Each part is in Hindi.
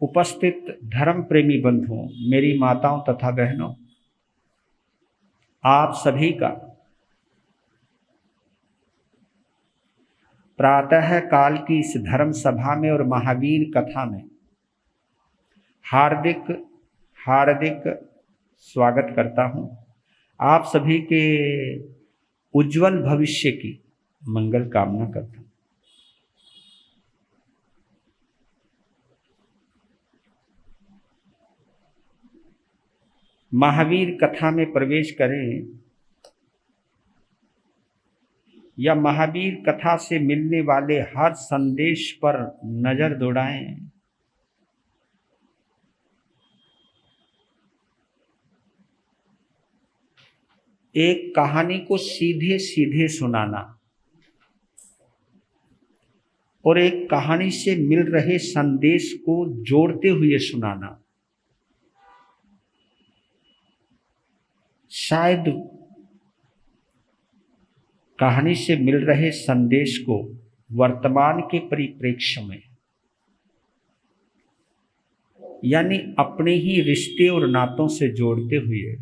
उपस्थित धर्म प्रेमी बंधुओं, मेरी माताओं तथा बहनों, आप सभी का प्रातः काल की इस धर्म सभा में और महावीर कथा में हार्दिक हार्दिक स्वागत करता हूं। आप सभी के उज्जवल भविष्य की मंगल कामना करता हूं। महावीर कथा में प्रवेश करें या महावीर कथा से मिलने वाले हर संदेश पर नजर दौड़ाएं, एक कहानी को सीधे सीधे सुनाना और एक कहानी से मिल रहे संदेश को जोड़ते हुए सुनाना शायद कहानी से मिल रहे संदेश को वर्तमान के परिप्रेक्ष्य में यानी अपने ही रिश्ते और नातों से जोड़ते हुए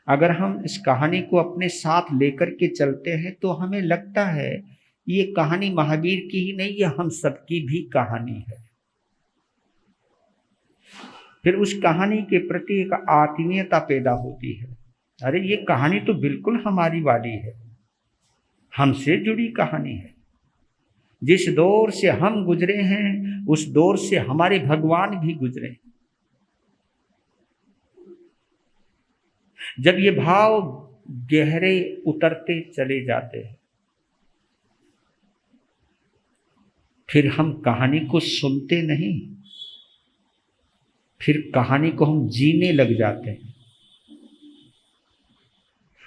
अगर हम इस कहानी को अपने साथ लेकर के चलते हैं तो हमें लगता है ये कहानी महावीर की ही नहीं, ये हम सबकी भी कहानी है। फिर उस कहानी के प्रति एक आत्मीयता पैदा होती है। अरे ये कहानी तो बिल्कुल हमारी वाली है, हमसे जुड़ी कहानी है। जिस दौर से हम गुजरे हैं उस दौर से हमारे भगवान भी गुजरे। जब ये भाव गहरे उतरते चले जाते हैं फिर हम कहानी को सुनते नहीं, फिर कहानी को हम जीने लग जाते हैं।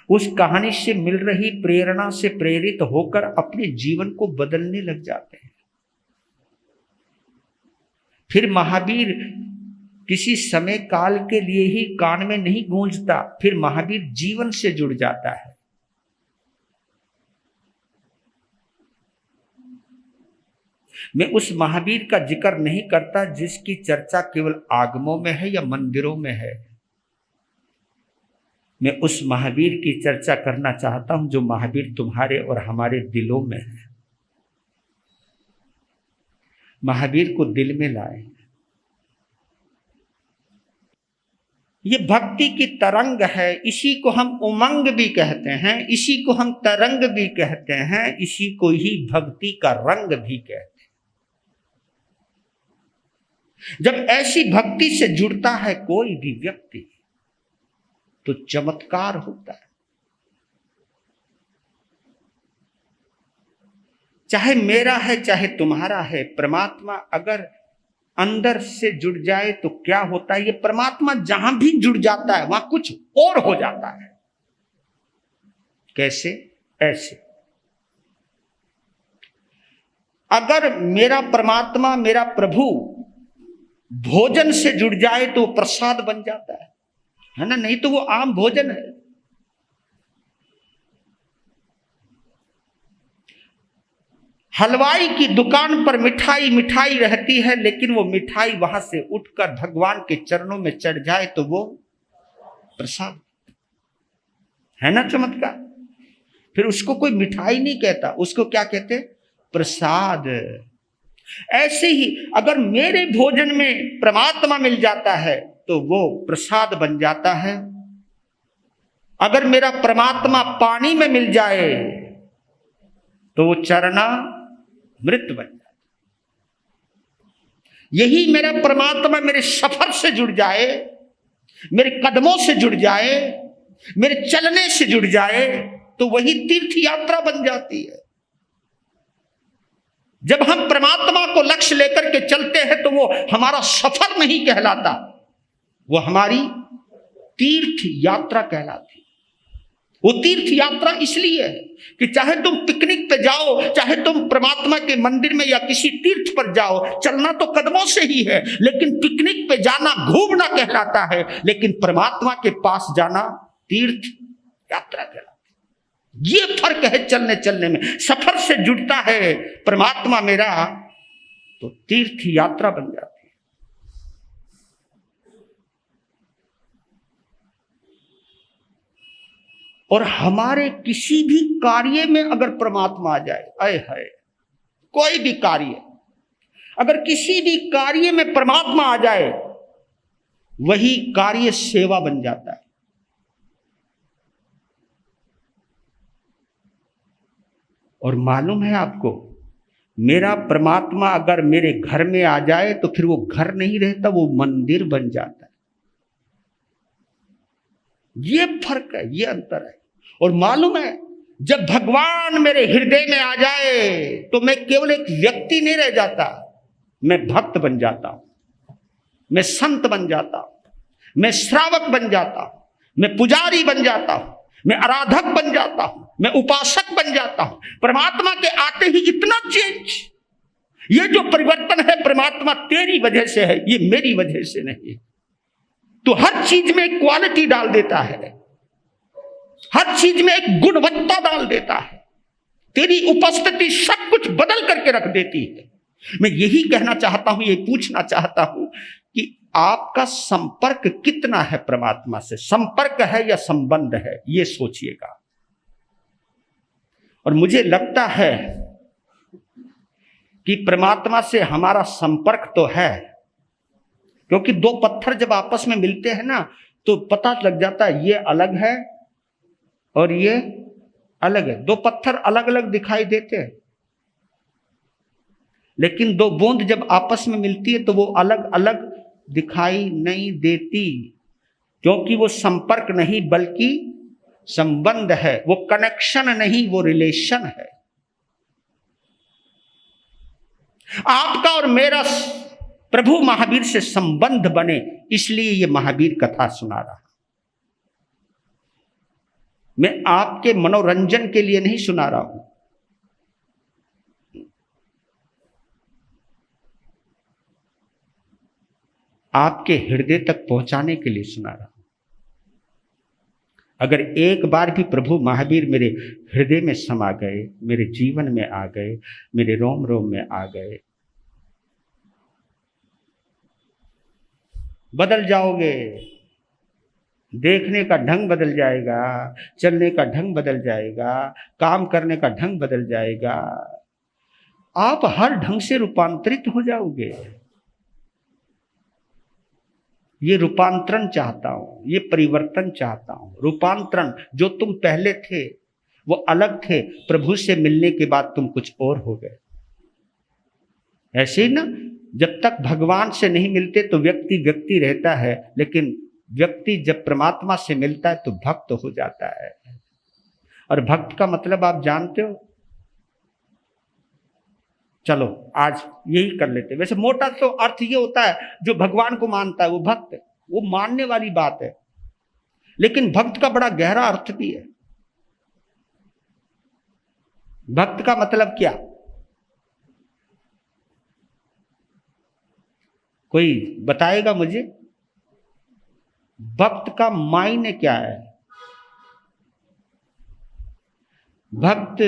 उस कहानी से मिल रही प्रेरणा से प्रेरित होकर अपने जीवन को बदलने लग जाते हैं। फिर महावीर किसी समय काल के लिए ही कान में नहीं गूंजता, फिर महावीर जीवन से जुड़ जाता है। मैं उस महावीर का जिक्र नहीं करता जिसकी चर्चा केवल आगमों में है या मंदिरों में है। मैं उस महावीर की चर्चा करना चाहता हूं जो महावीर तुम्हारे और हमारे दिलों में है। महावीर को दिल में लाए। ये भक्ति की तरंग है, इसी को हम उमंग भी कहते हैं, इसी को हम तरंग भी कहते हैं, इसी को ही भक्ति का रंग भी कहते हैं। जब ऐसी भक्ति से जुड़ता है कोई भी व्यक्ति तो चमत्कार होता है। चाहे मेरा है चाहे तुम्हारा है, परमात्मा अगर अंदर से जुड़ जाए तो क्या होता है? ये परमात्मा जहां भी जुड़ जाता है वहां कुछ और हो जाता है। कैसे? ऐसे, अगर मेरा परमात्मा मेरा प्रभु भोजन से जुड़ जाए तो प्रसाद बन जाता है ना? नहीं तो वो आम भोजन है। हलवाई की दुकान पर मिठाई मिठाई रहती है, लेकिन वो मिठाई वहां से उठकर भगवान के चरणों में चढ़ जाए तो वो प्रसाद है ना? चमत्कार। फिर उसको कोई मिठाई नहीं कहता, उसको क्या कहते? प्रसाद। ऐसे ही अगर मेरे भोजन में परमात्मा मिल जाता है तो वो प्रसाद बन जाता है। अगर मेरा परमात्मा पानी में मिल जाए तो वो चरना मृत बन जाता। यही मेरा परमात्मा मेरे सफर से जुड़ जाए, मेरे कदमों से जुड़ जाए, मेरे चलने से जुड़ जाए तो वही तीर्थ यात्रा बन जाती है। जब हम परमात्मा को लक्ष्य लेकर के चलते हैं तो वो हमारा सफर नहीं कहलाता, वो हमारी तीर्थ यात्रा कहलाती। वो तीर्थ यात्रा इसलिए है कि चाहे तुम पिकनिक पे जाओ, चाहे तुम परमात्मा के मंदिर में या किसी तीर्थ पर जाओ, चलना तो कदमों से ही है, लेकिन पिकनिक पे जाना घूमना कहलाता है, लेकिन परमात्मा के पास जाना तीर्थ यात्रा कहलाता है। ये फर्क है चलने चलने में। सफर से जुड़ता है परमात्मा मेरा तो तीर्थ यात्रा बन जाती है। और हमारे किसी भी कार्य में अगर परमात्मा आ जाए, आए है कोई भी कार्य, अगर किसी भी कार्य में परमात्मा आ जाए, वही कार्य सेवा बन जाता है। और मालूम है आपको, मेरा परमात्मा अगर मेरे घर में आ जाए तो फिर वो घर नहीं रहता, वो मंदिर बन जाता है। ये फर्क है, ये अंतर है। और मालूम है, जब भगवान मेरे हृदय में आ जाए तो मैं केवल एक व्यक्ति नहीं रह जाता, मैं भक्त बन जाता हूं, मैं संत बन जाता हूं, मैं श्रावक बन जाता हूं, मैं पुजारी बन जाता हूं, मैं आराधक बन जाता हूं, मैं उपासक बन जाता हूं। परमात्मा के आते ही इतना चेंज, ये जो परिवर्तन है परमात्मा तेरी वजह से है, ये मेरी वजह से नहीं। तो हर चीज में एक क्वालिटी डाल देता है, हर चीज में एक गुणवत्ता डाल देता है। तेरी उपस्थिति सब कुछ बदल करके रख देती है। मैं यही कहना चाहता हूं, ये पूछना चाहता हूं कि आपका संपर्क कितना है परमात्मा से? संपर्क है या संबंध है, ये सोचिएगा। और मुझे लगता है कि परमात्मा से हमारा संपर्क तो है, क्योंकि दो पत्थर जब आपस में मिलते हैं ना तो पता लग जाता है ये अलग है और ये अलग है। दो पत्थर अलग अलग दिखाई देते हैं, लेकिन दो बूंद जब आपस में मिलती है तो वो अलग अलग दिखाई नहीं देती, क्योंकि वो संपर्क नहीं बल्कि संबंध है। वो कनेक्शन नहीं, वो रिलेशन है। आपका और मेरा प्रभु महावीर से संबंध बने, इसलिए ये महावीर कथा सुना रहा। मैं आपके मनोरंजन के लिए नहीं सुना रहा हूं, आपके हृदय तक पहुंचाने के लिए सुना रहा हूं। अगर एक बार भी प्रभु महावीर मेरे हृदय में समा गए, मेरे जीवन में आ गए, मेरे रोम रोम में आ गए, बदल जाओगे। देखने का ढंग बदल जाएगा, चलने का ढंग बदल जाएगा, काम करने का ढंग बदल जाएगा। आप हर ढंग से रूपांतरित हो जाओगे। ये रूपांतरण चाहता हूं, ये परिवर्तन चाहता हूं। रूपांतरण, जो तुम पहले थे वो अलग थे, प्रभु से मिलने के बाद तुम कुछ और हो गए। ऐसे ही ना, जब तक भगवान से नहीं मिलते तो व्यक्ति व्यक्ति रहता है, लेकिन व्यक्ति जब परमात्मा से मिलता है तो भक्त हो जाता है। और भक्त का मतलब आप जानते हो? चलो आज यही कर लेते। वैसे मोटा तो अर्थ ये होता है, जो भगवान को मानता है वो भक्त है, वो मानने वाली बात है। लेकिन भक्त का बड़ा गहरा अर्थ भी है। भक्त का मतलब क्या? कोई बताएगा मुझे? भक्त का मायने क्या है? भक्त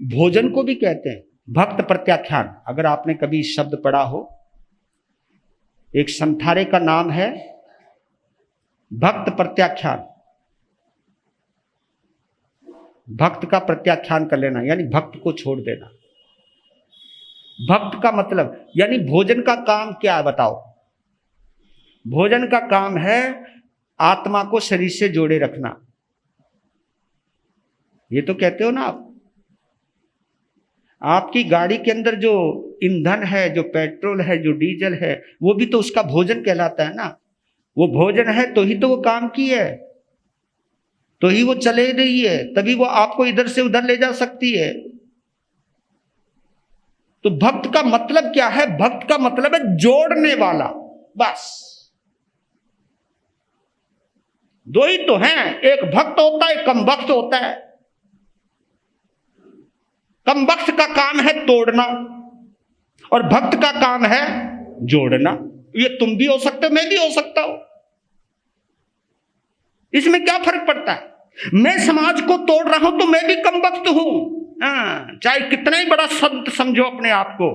भोजन को भी कहते हैं, भक्त प्रत्याख्यान। अगर आपने कभी शब्द पढ़ा हो, एक संथारे का नाम है भक्त प्रत्याख्यान। भक्त का प्रत्याख्यान कर लेना यानी भक्त को छोड़ देना। भक्त का मतलब यानी भोजन का काम क्या है बताओ? भोजन का काम है आत्मा को शरीर से जोड़े रखना। ये तो कहते हो ना आप। आपकी गाड़ी के अंदर जो ईंधन है, जो पेट्रोल है, जो डीजल है, वो भी तो उसका भोजन कहलाता है ना। वो भोजन है तो ही तो वो काम की है, तो ही वो चले रही है, तभी वो आपको इधर से उधर ले जा सकती है। तो भक्त का मतलब क्या है? भक्त का मतलब है जोड़ने वाला। बस दो ही तो हैं, एक भक्त होता है, एक कम भक्त होता है। कम भक्त का काम है तोड़ना और भक्त का काम है जोड़ना। ये तुम भी हो सकते हो, मैं भी हो सकता हूं। इसमें क्या फर्क पड़ता है? मैं समाज को तोड़ रहा हूं तो मैं भी कम भक्त हूं। चाहे कितना ही बड़ा संत समझो अपने आप को,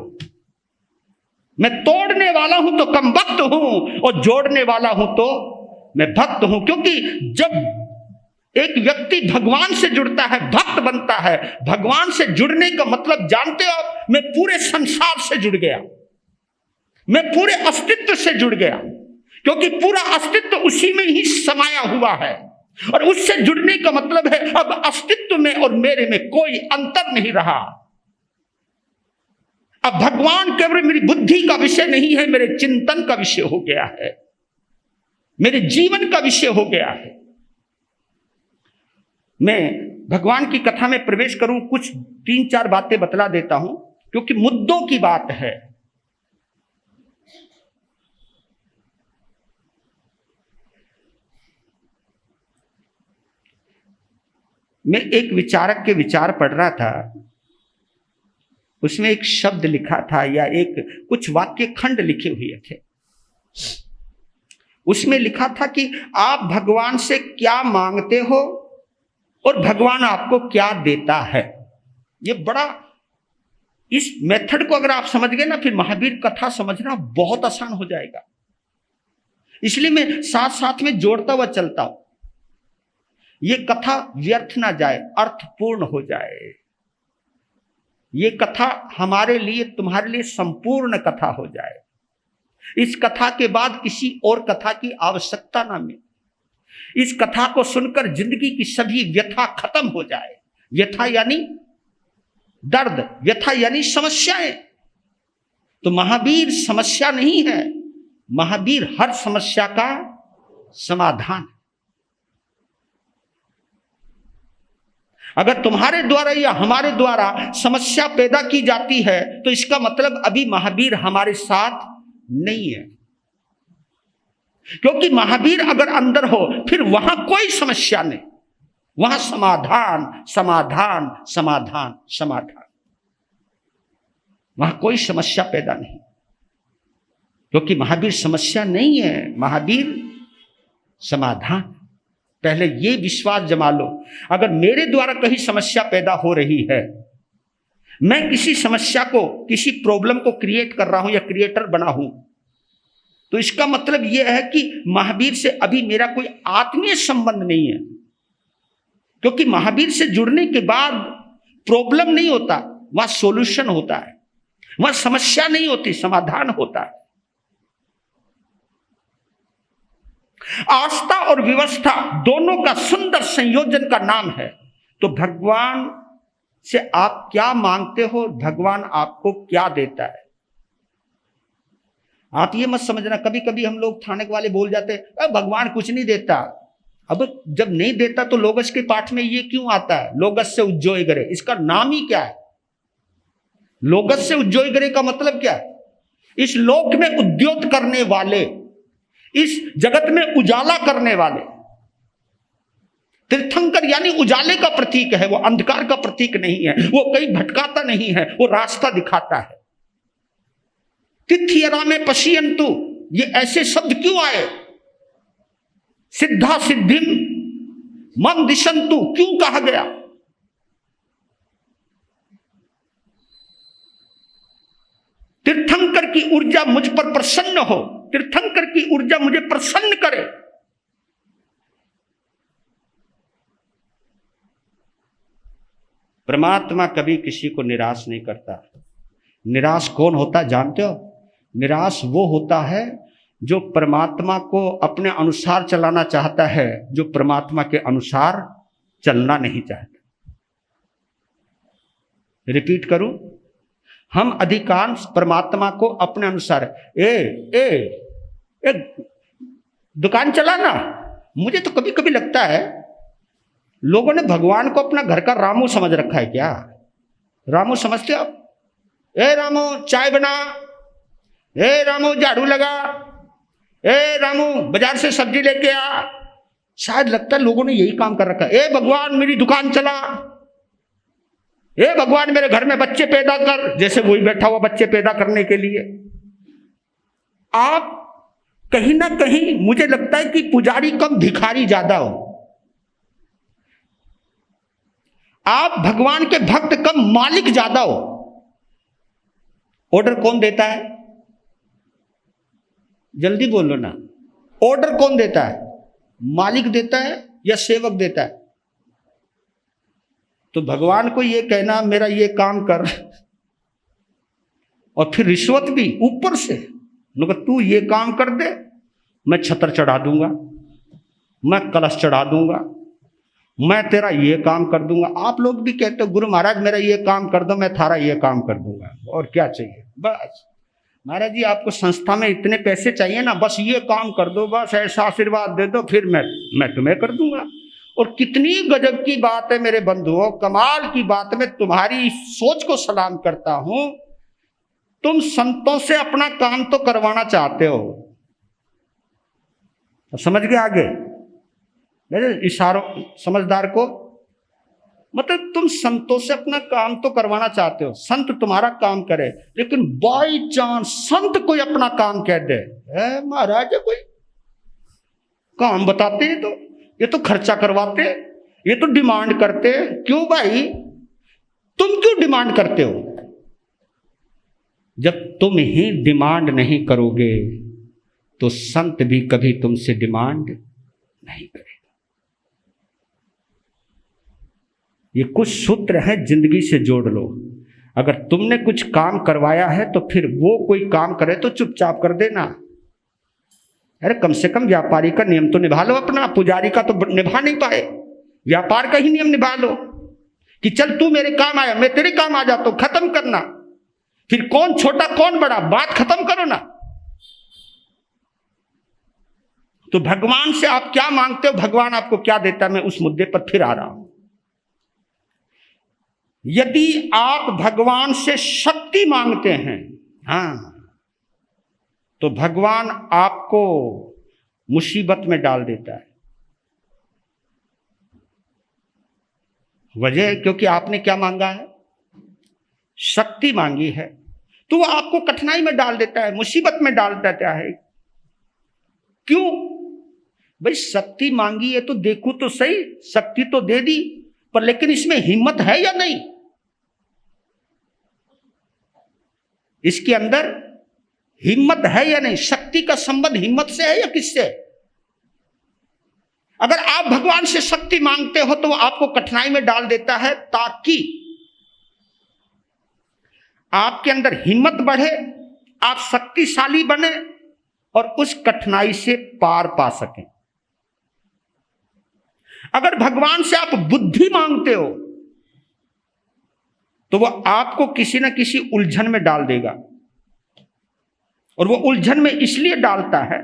मैं तोड़ने वाला हूं तो कम वक्त हूं और जोड़ने वाला हूं तो मैं भक्त हूं। क्योंकि जब एक व्यक्ति भगवान से जुड़ता है, भक्त बनता है, भगवान से जुड़ने का मतलब जानते हो आप, मैं पूरे संसार से जुड़ गया, मैं पूरे अस्तित्व से जुड़ गया, क्योंकि पूरा अस्तित्व उसी में ही समाया हुआ है। और उससे जुड़ने का मतलब है अब अस्तित्व में और मेरे में कोई अंतर नहीं रहा। अब भगवान केवल मेरी बुद्धि का विषय नहीं है, मेरे चिंतन का विषय हो गया है, मेरे जीवन का विषय हो गया है। मैं भगवान की कथा में प्रवेश करूं, कुछ 3-4 बातें बतला देता हूं, क्योंकि मुद्दों की बात है। मैं एक विचारक के विचार पढ़ रहा था, उसमें एक शब्द लिखा था या एक कुछ वाक्य खंड लिखे हुए थे। उसमें लिखा था कि आप भगवान से क्या मांगते हो और भगवान आपको क्या देता है। ये बड़ा, इस मेथड को अगर आप समझ गए ना, फिर महावीर कथा समझना बहुत आसान हो जाएगा। इसलिए मैं साथ साथ में जोड़ता हुआ चलता हूं, ये कथा व्यर्थ ना जाए, अर्थपूर्ण हो जाए। ये कथा हमारे लिए, तुम्हारे लिए संपूर्ण कथा हो जाए। इस कथा के बाद किसी और कथा की आवश्यकता ना मिले। इस कथा को सुनकर जिंदगी की सभी व्यथा खत्म हो जाए। व्यथा यानी दर्द, व्यथा यानी समस्याएं। तो महावीर समस्या नहीं है, महावीर हर समस्या का समाधान। अगर तुम्हारे द्वारा या हमारे द्वारा समस्या पैदा की जाती है तो इसका मतलब अभी महावीर हमारे साथ नहीं है। क्योंकि महावीर अगर अंदर हो फिर वहां कोई समस्या नहीं, वहां समाधान समाधान समाधान समाधान, वहां कोई समस्या पैदा नहीं। क्योंकि महावीर समस्या नहीं है, महावीर समाधान। पहले ये विश्वास जमा लो, अगर मेरे द्वारा कहीं समस्या पैदा हो रही है, मैं किसी समस्या को, किसी प्रॉब्लम को क्रिएट कर रहा हूं या क्रिएटर बना हूं, तो इसका मतलब यह है कि महावीर से अभी मेरा कोई आत्मीय संबंध नहीं है। क्योंकि महावीर से जुड़ने के बाद प्रॉब्लम नहीं होता, वहां सॉल्यूशन होता है, वहां समस्या नहीं होती, समाधान होता है। आस्था और व्यवस्था दोनों का सुंदर संयोजन का नाम है। तो भगवान से आप क्या मांगते हो, भगवान आपको क्या देता है। आप ये मत समझना, कभी कभी हम लोग थाने के वाले बोल जाते हैं भगवान कुछ नहीं देता। अब जब नहीं देता तो लोगस के पाठ में ये क्यों आता है, लोगस से उज्जोय करे, इसका नाम ही क्या है। लोगस से उज्जोय करे का मतलब क्या है, इस लोक में उद्योत करने वाले, इस जगत में उजाला करने वाले। तीर्थंकर यानी उजाले का प्रतीक है, वो अंधकार का प्रतीक नहीं है, वो कहीं भटकाता नहीं है, वो रास्ता दिखाता है। तिथियरा में पश्यन्तु, ये ऐसे शब्द क्यों आए। सिद्धा सिद्धिम मन दिशंतु क्यों कहा गया। तीर्थंकर की ऊर्जा मुझ पर प्रसन्न हो, तीर्थंकर की ऊर्जा मुझे प्रसन्न करे। परमात्मा कभी किसी को निराश नहीं करता। निराश कौन होता जानते हो, निराश वो होता है जो परमात्मा को अपने अनुसार चलाना चाहता है, जो परमात्मा के अनुसार चलना नहीं चाहता। रिपीट करूं, हम अधिकांश परमात्मा को अपने अनुसार, ए दुकान चलाना। मुझे तो कभी कभी लगता है लोगों ने भगवान को अपना घर का रामू समझ रखा है। क्या रामू समझते हो आप? ए रामू चाय बना, ए रामू झाड़ू लगा, ए रामू बाजार से सब्जी लेके आ। शायद लगता है लोगों ने यही काम कर रखा है। ए भगवान मेरी दुकान चला, ए भगवान मेरे घर में बच्चे पैदा कर, जैसे वही बैठा हुआ बच्चे पैदा करने के लिए। आप कहीं ना कहीं मुझे लगता है कि पुजारी कम भिखारी ज्यादा हो। आप भगवान के भक्त कम मालिक ज्यादा हो। ऑर्डर कौन देता है? जल्दी बोलो ना। ऑर्डर कौन देता है? मालिक देता है या सेवक देता है? तो भगवान को ये कहना मेरा ये काम कर, और फिर रिश्वत भी ऊपर से, तू ये काम कर दे, मैं छतर चढ़ा दूंगा, मैं कलश चढ़ा दूंगा, मैं तेरा ये काम कर दूंगा। आप लोग भी कहते हो गुरु महाराज मेरा ये काम कर दो, मैं थारा ये काम कर दूंगा, और क्या चाहिए? बस महाराज जी आपको संस्था में इतने पैसे चाहिए ना, बस ये काम कर दो, बस ऐसा आशीर्वाद दे दो, फिर मैं तुम्हें कर दूंगा। और कितनी गजब की बात है मेरे बंधुओं, कमाल की बात। मैं तुम्हारी सोच को सलाम करता हूं। तुम संतों से अपना काम तो करवाना चाहते हो, समझ गए आगे इशारों समझदार को, मतलब तुम संतों से अपना काम तो करवाना चाहते हो, संत तुम्हारा काम करे, लेकिन बाई चांस संत कोई अपना काम कह दे, महाराज कोई काम बताते हैं तो ये तो खर्चा करवाते, ये तो डिमांड करते। क्यों भाई, तुम क्यों डिमांड करते हो? जब तुम ही डिमांड नहीं करोगे तो संत भी कभी तुमसे डिमांड नहीं करेगा। ये कुछ सूत्र है, जिंदगी से जोड़ लो। अगर तुमने कुछ काम करवाया है तो फिर वो कोई काम करे तो चुपचाप कर देना। अरे कम से कम व्यापारी का नियम तो निभा लो अपना, पुजारी का तो निभा नहीं पाए, व्यापार का ही नियम निभा लो कि चल तू मेरे काम आया, मैं तेरे काम आ जाता हूं, खत्म करना। फिर कौन छोटा कौन बड़ा, बात खत्म करो ना। तो भगवान से आप क्या मांगते हो, भगवान आपको क्या देता है, मैं उस मुद्दे पर फिर आ रहा हूं। यदि आप भगवान से शक्ति मांगते हैं, हाँ, तो भगवान आपको मुसीबत में डाल देता है। वजह क्योंकि आपने क्या मांगा है, शक्ति मांगी है, तो वो आपको कठिनाई में डाल देता है, मुसीबत में डाल देता है। क्यों भाई, शक्ति मांगी है तो देखो तो सही, शक्ति तो दे दी, पर लेकिन इसमें हिम्मत है या नहीं? इसके अंदर हिम्मत है या नहीं? शक्ति का संबंध हिम्मत से है या किससे? अगर आप भगवान से शक्ति मांगते हो तो वो आपको कठिनाई में डाल देता है ताकि आपके अंदर हिम्मत बढ़े, आप शक्तिशाली बने और उस कठिनाई से पार पा सकें। अगर भगवान से आप बुद्धि मांगते हो तो वो आपको किसी न किसी उलझन में डाल देगा, और वो उलझन में इसलिए डालता है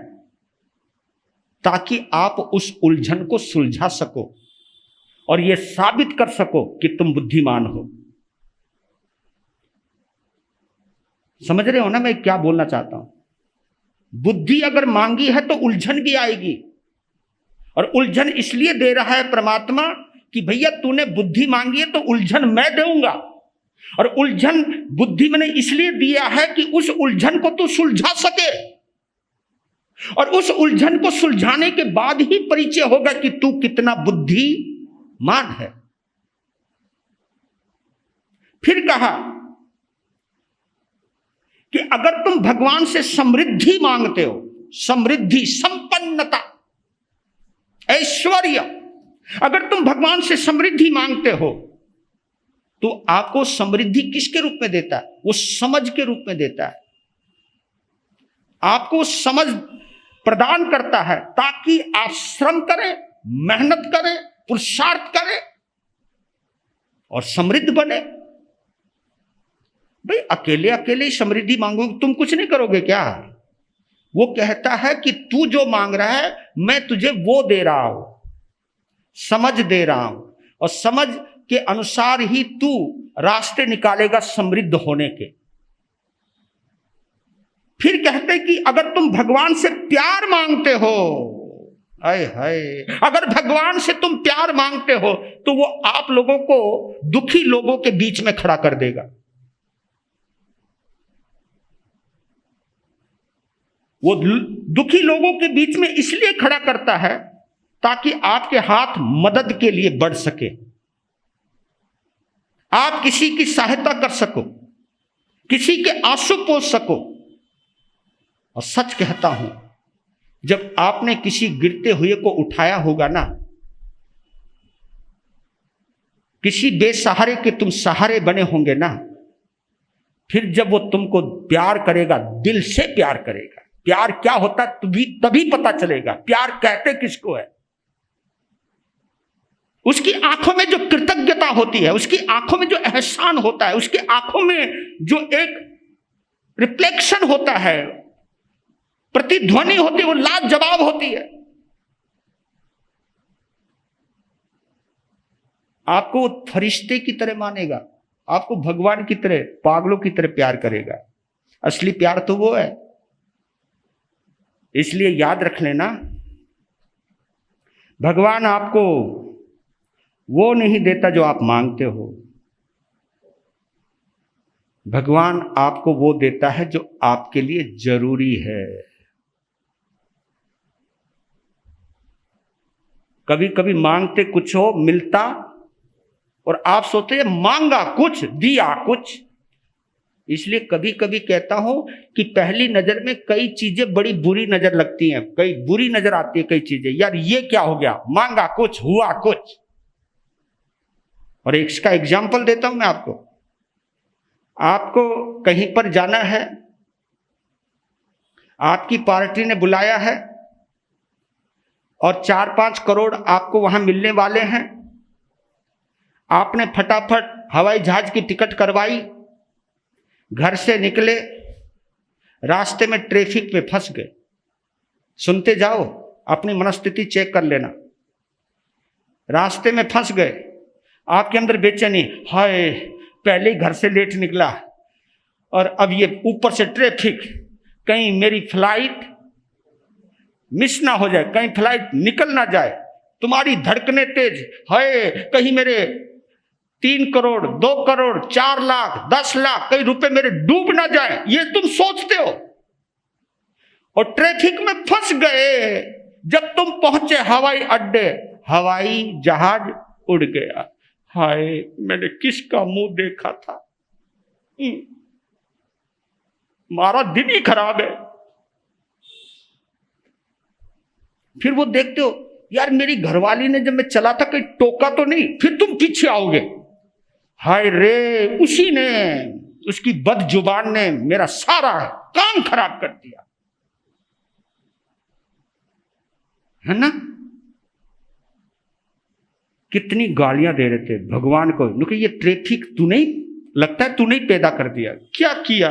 ताकि आप उस उलझन को सुलझा सको और यह साबित कर सको कि तुम बुद्धिमान हो। समझ रहे हो ना मैं क्या बोलना चाहता हूं? बुद्धि अगर मांगी है तो उलझन भी आएगी, और उलझन इसलिए दे रहा है परमात्मा कि भैया तूने बुद्धि मांगी है तो उलझन मैं दूंगा, और उलझन बुद्धि मैंने इसलिए दिया है कि उस उलझन को तू सुलझा सके, और उस उलझन को सुलझाने के बाद ही परिचय होगा कि तू कितना बुद्धिमान है। फिर कहा कि अगर तुम भगवान से समृद्धि मांगते हो, समृद्धि, संपन्नता, ऐश्वर्य, अगर तुम भगवान से समृद्धि मांगते हो तो आपको समृद्धि किसके रूप में देता है? वो समझ के रूप में देता है। आपको समझ प्रदान करता है ताकि आप श्रम करें, मेहनत करें, पुरुषार्थ करें और समृद्ध बने। भाई अकेले अकेले समृद्धि मांगोगे, तुम कुछ नहीं करोगे क्या? वो कहता है कि तू जो मांग रहा है मैं तुझे वो दे रहा हूं, समझ दे रहा हूं, और समझ के अनुसार ही तू रास्ते निकालेगा समृद्ध होने के। फिर कहते कि अगर तुम भगवान से प्यार मांगते हो, हाय हाय, अगर भगवान से तुम प्यार मांगते हो तो वो आप लोगों को दुखी लोगों के बीच में खड़ा कर देगा। वो दुखी लोगों के बीच में इसलिए खड़ा करता है ताकि आपके हाथ मदद के लिए बढ़ सके, आप किसी की सहायता कर सको, किसी के आंसू पोंछ सको। और सच कहता हूं, जब आपने किसी गिरते हुए को उठाया होगा ना, किसी बेसहारे के तुम सहारे बने होंगे ना, फिर जब वो तुमको प्यार करेगा, दिल से प्यार करेगा, प्यार क्या होता तभी पता चलेगा प्यार कहते किसको है। उसकी आंखों में जो कृतज्ञता होती है, उसकी आंखों में जो एहसान होता है, उसकी आंखों में जो एक रिफ्लेक्शन होता है, प्रतिध्वनि होती है, वो लाजवाब होती है। आपको वो फरिश्ते की तरह मानेगा, आपको भगवान की तरह, पागलों की तरह प्यार करेगा। असली प्यार तो वो है। इसलिए याद रख लेना, भगवान आपको वो नहीं देता जो आप मांगते हो, भगवान आपको वो देता है जो आपके लिए जरूरी है। कभी कभी मांगते कुछ हो, मिलता और आप सोचते मांगा कुछ, दिया कुछ। इसलिए कभी कभी कहता हूं कि पहली नजर में कई चीजें बड़ी बुरी नजर लगती हैं, कई बुरी नजर आती है कई चीजें, यार ये क्या हो गया, मांगा कुछ हुआ कुछ। और इसका एग्जाम्पल देता हूं मैं आपको। आपको कहीं पर जाना है, आपकी पार्टी ने बुलाया है और 4-5 करोड़ आपको वहां मिलने वाले हैं। आपने फटाफट हवाई जहाज की टिकट करवाई, घर से निकले, रास्ते में ट्रैफिक में फंस गए। सुनते जाओ, अपनी मनस्थिति चेक कर लेना। रास्ते में फंस गए, आपके अंदर बेचैनी, हाय पहले ही घर से लेट निकला और अब ये ऊपर से ट्रैफिक, कहीं मेरी फ्लाइट मिस ना हो जाए, कहीं फ्लाइट निकल ना जाए। तुम्हारी धड़कनें तेज, हाय कहीं मेरे 3 करोड़ 2 करोड़ 4 लाख 10 लाख कई रुपए मेरे डूब ना जाए, ये तुम सोचते हो। और ट्रैफिक में फंस गए। जब तुम पहुंचे हवाई अड्डे, हवाई जहाज उड़ गया। हाय मैंने किसका मुंह देखा था, मारा दिन ही खराब है। फिर वो देखते हो, यार मेरी घरवाली ने जब मैं चला था कहीं टोका तो नहीं, फिर तुम पीछे आओगे, हाय रे उसी ने, उसकी बद जुबान ने मेरा सारा काम खराब कर दिया, है ना। कितनी गालियां दे रहे थे भगवान को, क्योंकि ये ट्रैफिक तू नहीं, लगता है तू नहीं पैदा कर दिया, क्या किया।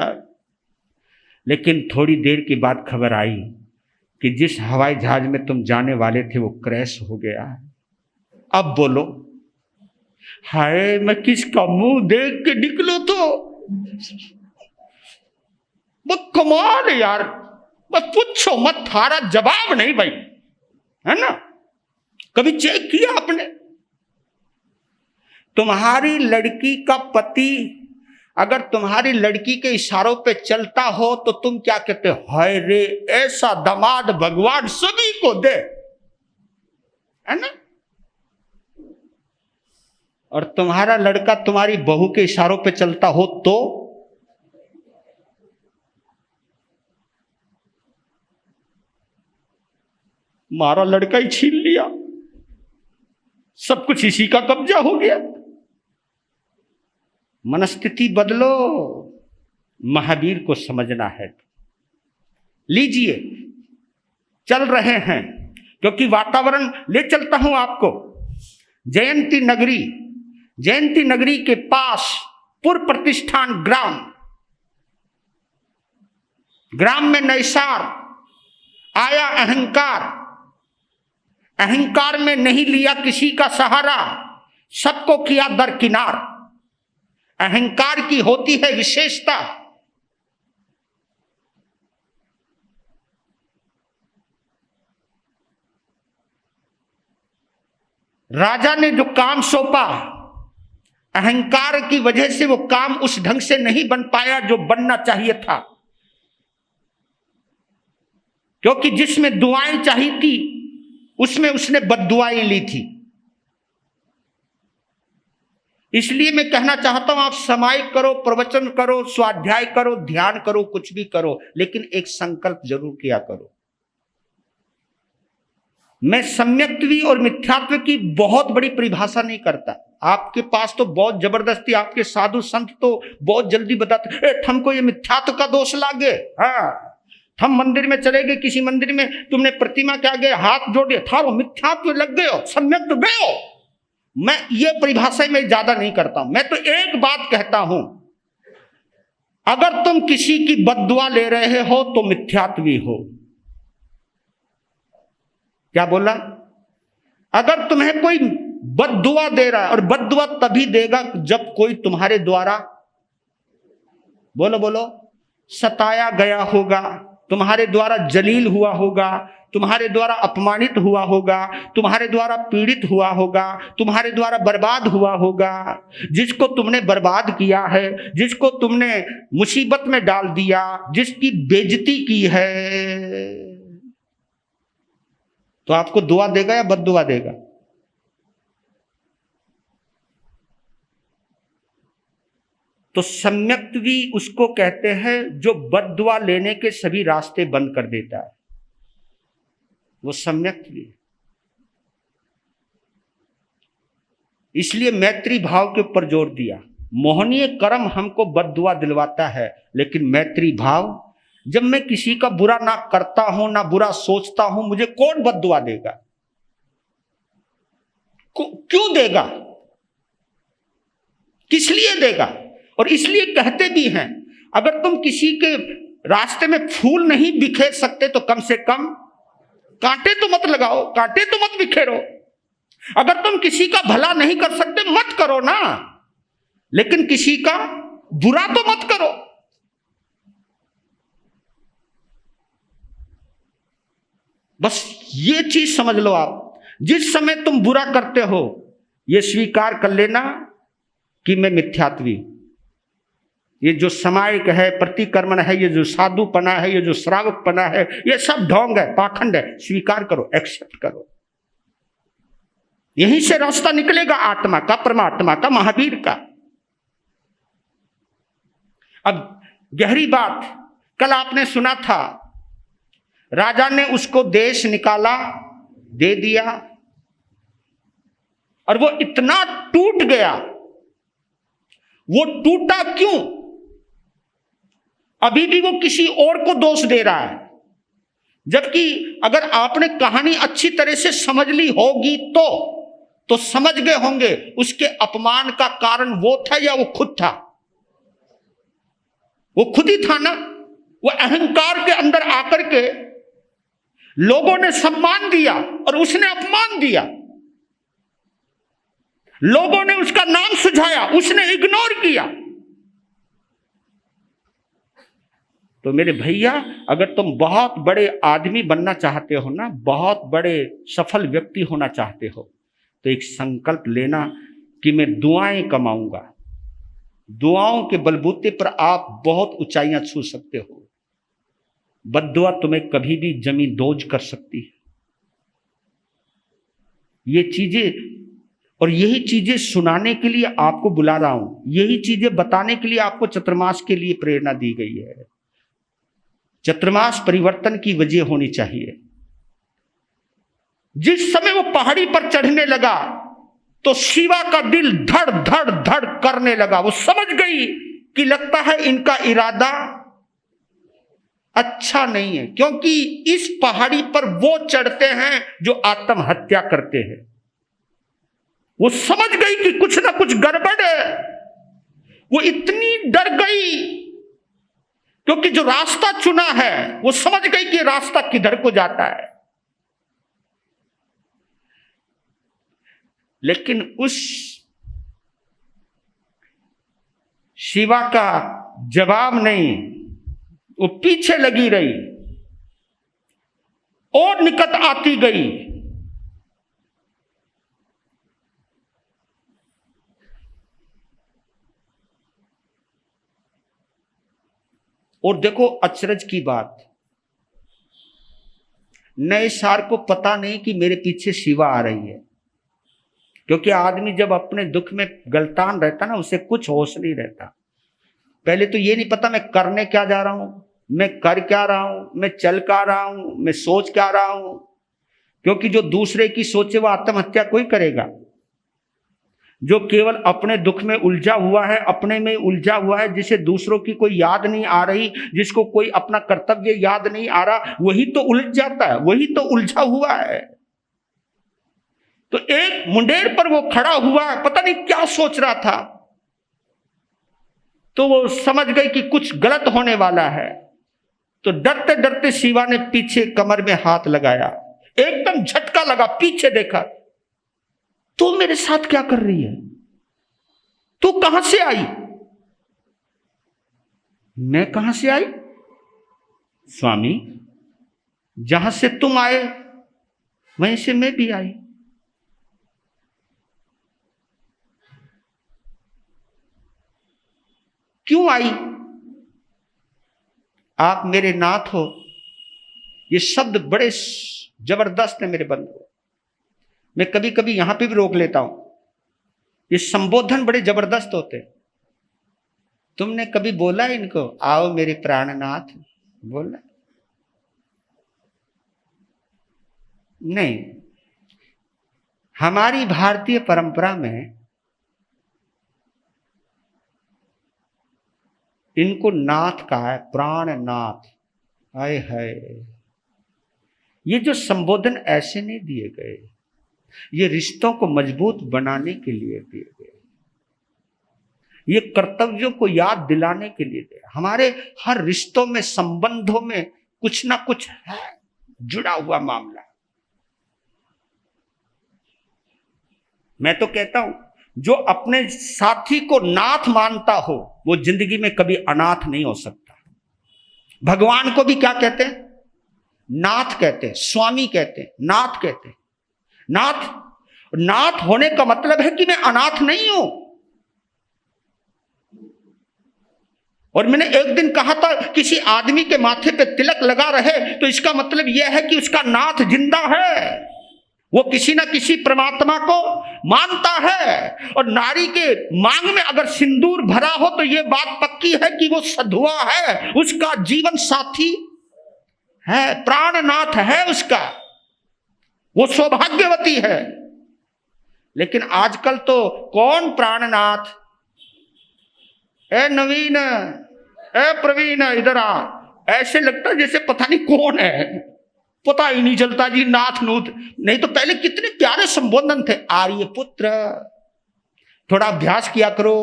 लेकिन थोड़ी देर के बाद खबर आई कि जिस हवाई जहाज में तुम जाने वाले थे वो क्रैश हो गया। अब बोलो, हाय मैं किसका मुंह देख के निकलो तो। वो कमाल है यार, बस पूछो मत, थारा जवाब नहीं भाई, है ना। कभी चेक किया आपने, तुम्हारी लड़की का पति अगर तुम्हारी लड़की के इशारों पे चलता हो तो तुम क्या कहते हो, हाय रे ऐसा दामाद भगवान सभी को दे, है ना। और तुम्हारा लड़का तुम्हारी बहू के इशारों पे चलता हो तो मारा लड़का ही छीन लिया, सब कुछ इसी का कब्जा हो गया। मनस्थिति बदलो, महावीर को समझना है। लीजिए, चल रहे हैं, क्योंकि वातावरण ले चलता हूं आपको। जयंती नगरी, जयंती नगरी के पास पूर्व प्रतिष्ठान ग्राम, ग्राम में नैसार आया अहंकार, अहंकार में नहीं लिया किसी का सहारा, सबको किया दरकिनार। अहंकार की होती है विशेषता, राजा ने जो काम सौंपा, अहंकार की वजह से वो काम उस ढंग से नहीं बन पाया जो बनना चाहिए था, क्योंकि जिसमें दुआएं चाहिए थी उसमें उसने बद्दुआएं ली थी। इसलिए मैं कहना चाहता हूं, आप सामायिक करो, प्रवचन करो, स्वाध्याय करो, ध्यान करो, कुछ भी करो, लेकिन एक संकल्प जरूर किया करो। मैं सम्यक्त्वी और मिथ्यात्व की बहुत बड़ी परिभाषा नहीं करता। आपके पास तो बहुत जबरदस्ती आपके साधु संत तो बहुत जल्दी बताते, हमको ये मिथ्यात्व का दोष लागे। हाँ, हम मंदिर में चले गए, किसी मंदिर में तुमने प्रतिमा के आगे हाथ जोड़ दिया, था वो मिथ्यात्व लग गए हो, सम्यक तो गए हो। मैं ये परिभाषा में ज्यादा नहीं करता हूं। मैं तो एक बात कहता हूं, अगर तुम किसी की बद्दुआ ले रहे हो तो मिथ्यात्वी हो। क्या बोला? अगर तुम्हें कोई बद्दुआ दे रहा है, और बद्दुआ तभी देगा जब कोई तुम्हारे द्वारा, बोलो बोलो, सताया गया होगा, तुम्हारे द्वारा जलील हुआ होगा, तुम्हारे द्वारा अपमानित हुआ होगा, तुम्हारे द्वारा पीड़ित हुआ होगा, तुम्हारे द्वारा बर्बाद हुआ होगा। जिसको तुमने बर्बाद किया है, जिसको तुमने मुसीबत में डाल दिया, जिसकी बेइज्जती की है, तो आपको दुआ देगा या बद्दुआ देगा? तो सम्यक्त्वी उसको कहते हैं जो बद्दुआ लेने के सभी रास्ते बंद कर देता है, वो सम्यक्त्वी। इसलिए मैत्री भाव के ऊपर जोर दिया। मोहनीय कर्म हमको बद्दुआ दिलवाता है, लेकिन मैत्री भाव, जब मैं किसी का बुरा ना करता हूं, ना बुरा सोचता हूं, मुझे कौन बद्दुआ देगा? क्यों देगा? किस लिए देगा? और इसलिए कहते भी हैं, अगर तुम किसी के रास्ते में फूल नहीं बिखेर सकते तो कम से कम कांटे तो मत लगाओ, कांटे तो मत बिखेरो। अगर तुम किसी का भला नहीं कर सकते मत करो ना, लेकिन किसी का बुरा तो मत करो। बस ये चीज समझ लो आप, जिस समय तुम बुरा करते हो, ये स्वीकार कर लेना कि मैं मिथ्यात्वी। ये जो समायिक है, प्रतिक्रमण है, ये जो साधुपना है, ये जो श्रावकपना है, ये सब ढोंग है, पाखंड है। स्वीकार करो, एक्सेप्ट करो। यहीं से रास्ता निकलेगा आत्मा का, परमात्मा का, महावीर का। अब गहरी बात, कल आपने सुना था, राजा ने उसको देश निकाला, दे दिया, और वो इतना टूट गया। वो टूटा क्यों? अभी भी वो किसी और को दोष दे रहा है, जबकि अगर आपने कहानी अच्छी तरह से समझ ली होगी तो समझ गए होंगे उसके अपमान का कारण वो था या वो खुद था। वो खुद ही था ना। वो अहंकार के अंदर आकर के लोगों ने सम्मान दिया और उसने अपमान दिया। लोगों ने उसका नाम सुझाया, उसने इग्नोर किया। तो मेरे भैया, अगर तुम बहुत बड़े आदमी बनना चाहते हो ना, बहुत बड़े सफल व्यक्ति होना चाहते हो, तो एक संकल्प लेना कि मैं दुआएं कमाऊंगा। दुआओं के बलबूते पर आप बहुत ऊंचाइयां छू सकते हो। बद्दुआ तुम्हें कभी भी जमीन दोज कर सकती है। ये चीजें, और यही चीजें सुनाने के लिए आपको बुला रहा हूं, यही चीजें बताने के लिए आपको चतुर्मास के लिए प्रेरणा दी गई है। चतुर्मास परिवर्तन की वजह होनी चाहिए। जिस समय वो पहाड़ी पर चढ़ने लगा तो शिवा का दिल धड़ धड़ धड़ करने लगा। वो समझ गई कि लगता है इनका इरादा अच्छा नहीं है, क्योंकि इस पहाड़ी पर वो चढ़ते हैं जो आत्महत्या करते हैं। वो समझ गई कि कुछ ना कुछ गड़बड़ है। वो इतनी डर गई क्योंकि जो रास्ता चुना है वो समझ गई कि रास्ता किधर को जाता है। लेकिन उस शिवा का जवाब नहीं, वो पीछे लगी रही और निकट आती गई। और देखो अचरज की बात, नए सार को पता नहीं कि मेरे पीछे शिवा आ रही है। क्योंकि आदमी जब अपने दुख में गलतान रहता ना, उसे कुछ होश नहीं रहता। पहले तो ये नहीं पता मैं करने क्या जा रहा हूं, मैं कर क्या रहा हूं, मैं चल क्या रहा हूं, मैं सोच क्या रहा हूं। क्योंकि जो दूसरे की सोचे वो आत्महत्या कोई करेगा। जो केवल अपने दुख में उलझा हुआ है, अपने में उलझा हुआ है, जिसे दूसरों की कोई याद नहीं आ रही, जिसको कोई अपना कर्तव्य याद नहीं आ रहा, वही तो उलझ जाता है, वही तो उलझा हुआ है। तो एक मुंडेर पर वो खड़ा हुआ, पता नहीं क्या सोच रहा था, तो वो समझ गई कि कुछ गलत होने वाला है। तो डरते डरते शिवा ने पीछे कमर में हाथ लगाया, एकदम झटका लगा, पीछे देखा, तू मेरे साथ क्या कर रही है, तू कहां से आई? मैं कहां से आई? स्वामी, जहां से तुम आए वहीं से मैं भी आई। क्यों आई? आप मेरे नाथ हो। ये शब्द बड़े जबरदस्त है मेरे बंधु, मैं कभी कभी यहां पे भी रोक लेता हूं। ये संबोधन बड़े जबरदस्त होते। तुमने कभी बोला इनको आओ मेरे प्राणनाथ? बोला नहीं। हमारी भारतीय परंपरा में इनको नाथ कहा है, प्राणनाथ। हाय हाय, ये जो संबोधन ऐसे नहीं दिए गए, ये रिश्तों को मजबूत बनाने के लिए दिए गए, ये कर्तव्यों को याद दिलाने के लिए दिए। हमारे हर रिश्तों में, संबंधों में कुछ ना कुछ है जुड़ा हुआ मामला। मैं तो कहता हूं, जो अपने साथी को नाथ मानता हो वो जिंदगी में कभी अनाथ नहीं हो सकता। भगवान को भी क्या कहते हैं? नाथ कहते हैं, स्वामी कहते हैं, नाथ कहते हैं। नाथ होने का मतलब है कि मैं अनाथ नहीं हूं। और मैंने एक दिन कहा था, किसी आदमी के माथे पे तिलक लगा रहे तो इसका मतलब यह है कि उसका नाथ जिंदा है, वो किसी ना किसी परमात्मा को मानता है। और नारी के मांग में अगर सिंदूर भरा हो तो यह बात पक्की है कि वो सधुआ है, उसका जीवन साथी है, प्राणनाथ है उसका, वो सौभाग्यवती है। लेकिन आजकल तो कौन प्राणनाथ? ए नवीन, ए प्रवीण, इधर आ। ऐसे लगता है जैसे पता नहीं कौन है, पता ही नहीं चलता जी, नाथ नूथ। नहीं तो पहले कितने प्यारे संबोधन थे। आर्य पुत्र, थोड़ा अभ्यास किया करो,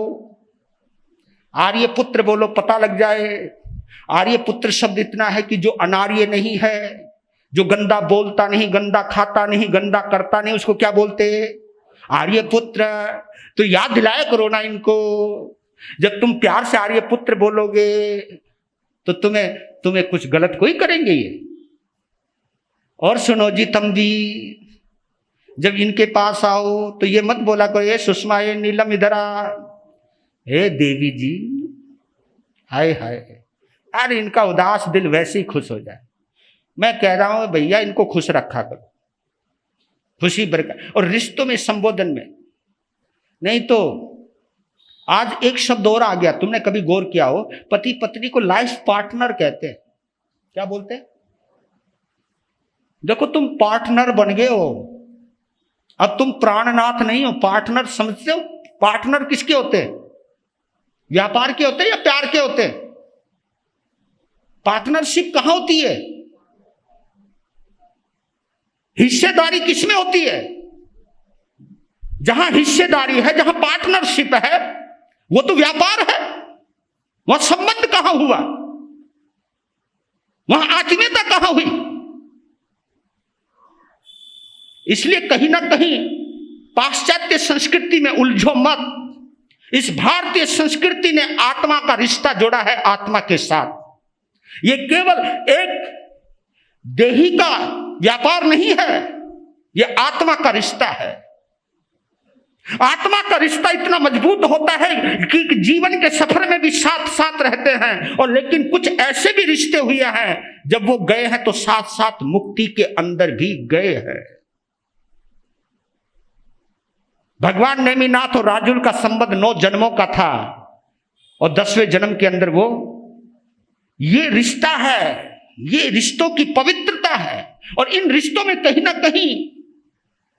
आर्य पुत्र बोलो, पता लग जाए। आर्य पुत्र शब्द इतना है कि जो अनार्य नहीं है, जो गंदा बोलता नहीं, गंदा खाता नहीं, गंदा करता नहीं, उसको क्या बोलते? आर्य पुत्र। तो याद दिलाया करो ना इनको। जब तुम प्यार से आर्य पुत्र बोलोगे तो तुम्हें कुछ गलत कोई करेंगे ये। और सुनो जी, तुम भी जब इनके पास आओ तो ये मत बोला करो, ये सुषमा, ये नीलम इधर आ, हे देवी जी, हाय हाय। अरे इनका उदास दिल वैसे ही खुश हो जाए। मैं कह रहा हूं भैया, इनको खुश रखा करो, खुशी बरकत। और रिश्तों में, संबोधन में, नहीं तो आज एक शब्द और आ गया, तुमने कभी गौर किया हो? पति पत्नी को लाइफ पार्टनर कहते हैं। क्या बोलते हैं? देखो तुम पार्टनर बन गए हो, अब तुम प्राणनाथ नहीं हो, पार्टनर समझते हो? पार्टनर किसके होते हैं? व्यापार के होते हैं या प्यार के होते हैं? पार्टनरशिप कहां होती है? हिस्सेदारी किसमें होती है? जहां हिस्सेदारी है, जहां पार्टनरशिप है, वो तो व्यापार है। वहां संबंध कहां हुआ? वहां आत्मीयता कहां हुई? इसलिए कहीं ना कहीं पाश्चात्य संस्कृति में उलझो मत। इस भारतीय संस्कृति ने आत्मा का रिश्ता जोड़ा है आत्मा के साथ। यह केवल एक देही का व्यापार नहीं है, यह आत्मा का रिश्ता है। आत्मा का रिश्ता इतना मजबूत होता है कि जीवन के सफर में भी साथ साथ रहते हैं। और लेकिन कुछ ऐसे भी रिश्ते हुए हैं, जब वो गए हैं तो साथ साथ मुक्ति के अंदर भी गए हैं। भगवान नेमिनाथ और राजुल का संबंध 9 जन्मों का था और 10वें जन्म के अंदर वो, ये रिश्ता है, ये रिश्तों की पवित्रता है। और इन रिश्तों में कहीं ना कहीं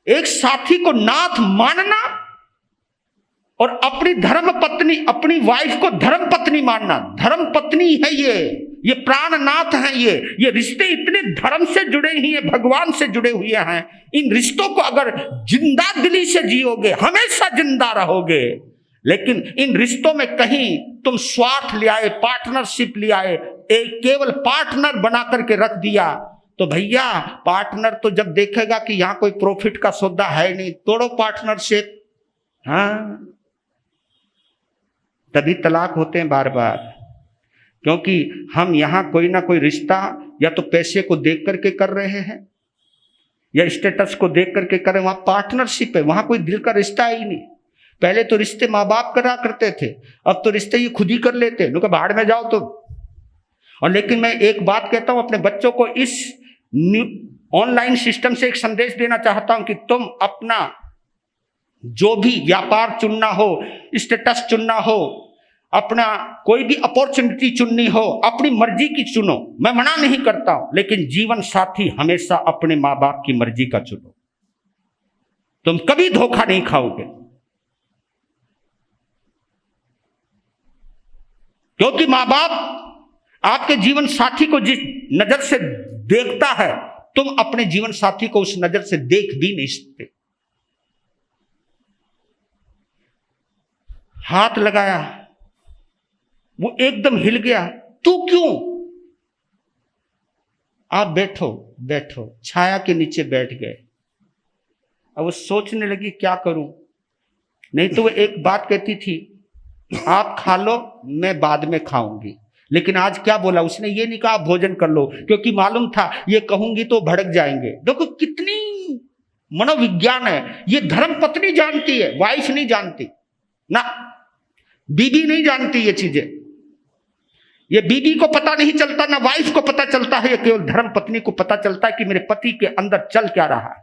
एक साथी को नाथ मानना और अपनी धर्म पत्नी, अपनी वाइफ को धर्म पत्नी मानना, धर्म पत्नी है ये प्राणनाथ है, ये रिश्ते इतने धर्म से जुड़े ही हैं, भगवान से जुड़े हुए हैं। इन रिश्तों को अगर जिंदा दिली से जियोगे हमेशा जिंदा रहोगे। लेकिन इन रिश्तों में कहीं तुम स्वार्थ ले आए, पार्टनरशिप ले आए, एक केवल पार्टनर बना करके रख दिया, तो भैया पार्टनर तो जब देखेगा कि यहां कोई प्रॉफिट का सौदा है नहीं, तोड़ो पार्टनरशिप। हाँ, तभी तलाक होते हैं बार बार, क्योंकि हम यहां कोई ना कोई रिश्ता या तो पैसे को देख करके कर रहे हैं या स्टेटस को देख करके कर रहे हैं। वहां पार्टनरशिप है, वहां कोई दिल का रिश्ता ही नहीं। पहले तो रिश्ते माँ बाप करा करते थे, अब तो रिश्ते ये खुद ही कर लेते हैं, बाहर में जाओ तो। और लेकिन मैं एक बात कहता हूं अपने बच्चों को, इस ऑनलाइन सिस्टम से एक संदेश देना चाहता हूं कि तुम अपना जो भी व्यापार चुनना हो, स्टेटस चुनना हो, अपना कोई भी अपॉर्चुनिटी चुननी हो, अपनी मर्जी की चुनो, मैं मना नहीं करता हूं, लेकिन जीवन साथी हमेशा अपने माँ बाप की मर्जी का चुनो। तुम कभी धोखा नहीं खाओगे, क्योंकि माँ बाप आपके जीवन साथी को जिस नजर से देखता है, तुम अपने जीवन साथी को उस नजर से देख भी नहीं सकते। हाथ लगाया, वो एकदम हिल गया, तू क्यों? आप बैठो बैठो, छाया के नीचे बैठ गए। अब वो सोचने लगी क्या करूं, नहीं तो वो एक बात कहती थी, आप खा लो मैं बाद में खाऊंगी। लेकिन आज क्या बोला उसने, ये नहीं कहा आप भोजन कर लो, क्योंकि मालूम था ये कहूंगी तो भड़क जाएंगे। देखो कितनी मनोविज्ञान है, ये धर्म पत्नी जानती है, वाइफ नहीं जानती ना, बीबी नहीं जानती ये चीजें। ये बीबी को पता नहीं चलता, ना वाइफ को पता चलता है, ये केवल धर्म पत्नी को पता चलता है कि मेरे पति के अंदर चल क्या रहा है।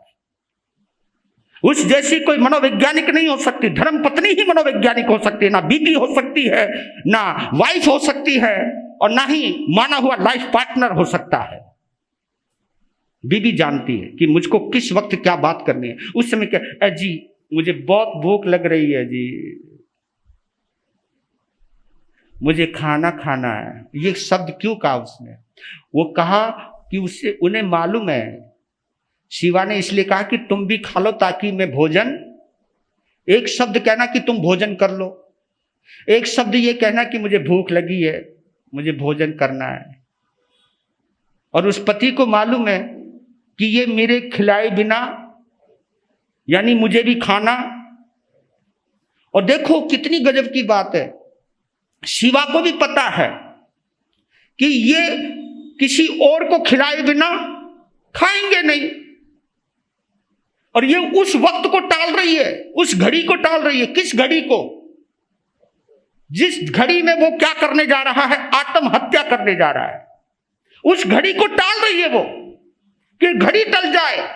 उस जैसी कोई मनोवैज्ञानिक नहीं हो सकती, धर्म पत्नी ही मनोवैज्ञानिक हो सकती है, ना बीबी हो सकती है, ना वाइफ हो सकती है, और ना ही माना हुआ लाइफ पार्टनर हो सकता है। बीबी जानती है कि मुझको किस वक्त क्या बात करनी है। उस समय क्या, जी मुझे बहुत भूख लग रही है जी, मुझे खाना खाना है। ये शब्द क्यों कहा उसने? वो कहा कि उससे उन्हें मालूम है, शिवा ने इसलिए कहा कि तुम भी खा लो ताकि मैं भोजन, एक शब्द कहना कि तुम भोजन कर लो, एक शब्द ये कहना कि मुझे भूख लगी है, मुझे भोजन करना है। और उस पति को मालूम है कि ये मेरे खिलाए बिना, यानी मुझे भी खाना। और देखो कितनी गजब की बात है, शिवा को भी पता है कि ये किसी और को खिलाए बिना खाएंगे नहीं, और ये उस वक्त को टाल रही है, उस घड़ी को टाल रही है। किस घड़ी को? जिस घड़ी में वो क्या करने जा रहा है, आत्महत्या करने जा रहा है, उस घड़ी को टाल रही है वो, कि घड़ी टल जाए।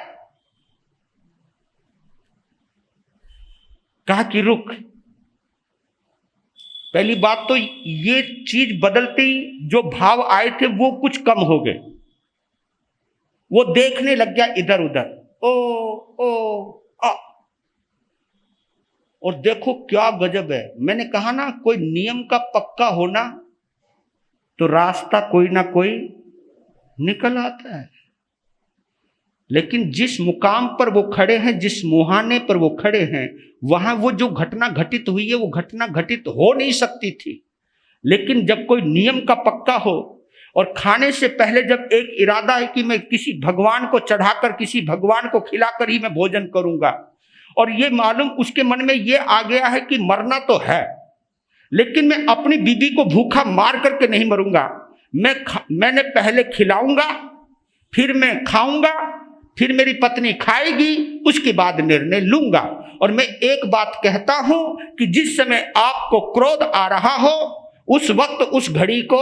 कहा कि रुक। पहली बात तो ये चीज बदलती, जो भाव आए थे वो कुछ कम हो गए, वो देखने लग गया इधर उधर, ओ आ। और देखो क्या गजब है, मैंने कहा ना कोई नियम का पक्का होना तो रास्ता कोई ना कोई निकल आता है। लेकिन जिस मुकाम पर वो खड़े हैं, जिस मुहाने पर वो खड़े हैं, वहां वो जो घटना घटित हुई है वो घटना घटित हो नहीं सकती थी। लेकिन जब कोई नियम का पक्का हो, और खाने से पहले जब एक इरादा है कि मैं किसी भगवान को चढ़ाकर, किसी भगवान को खिलाकर ही मैं भोजन करूंगा, और ये मालूम उसके मन में ये आ गया है कि मरना तो है, लेकिन मैं अपनी बीबी को भूखा मार करके नहीं मरूंगा, मैंने पहले खिलाऊंगा, फिर मैं खाऊंगा, फिर मेरी पत्नी खाएगी, उसके बाद निर्णय लूंगा। और मैं एक बात कहता हूं कि जिस समय आपको क्रोध आ रहा हो, उस वक्त उस घड़ी को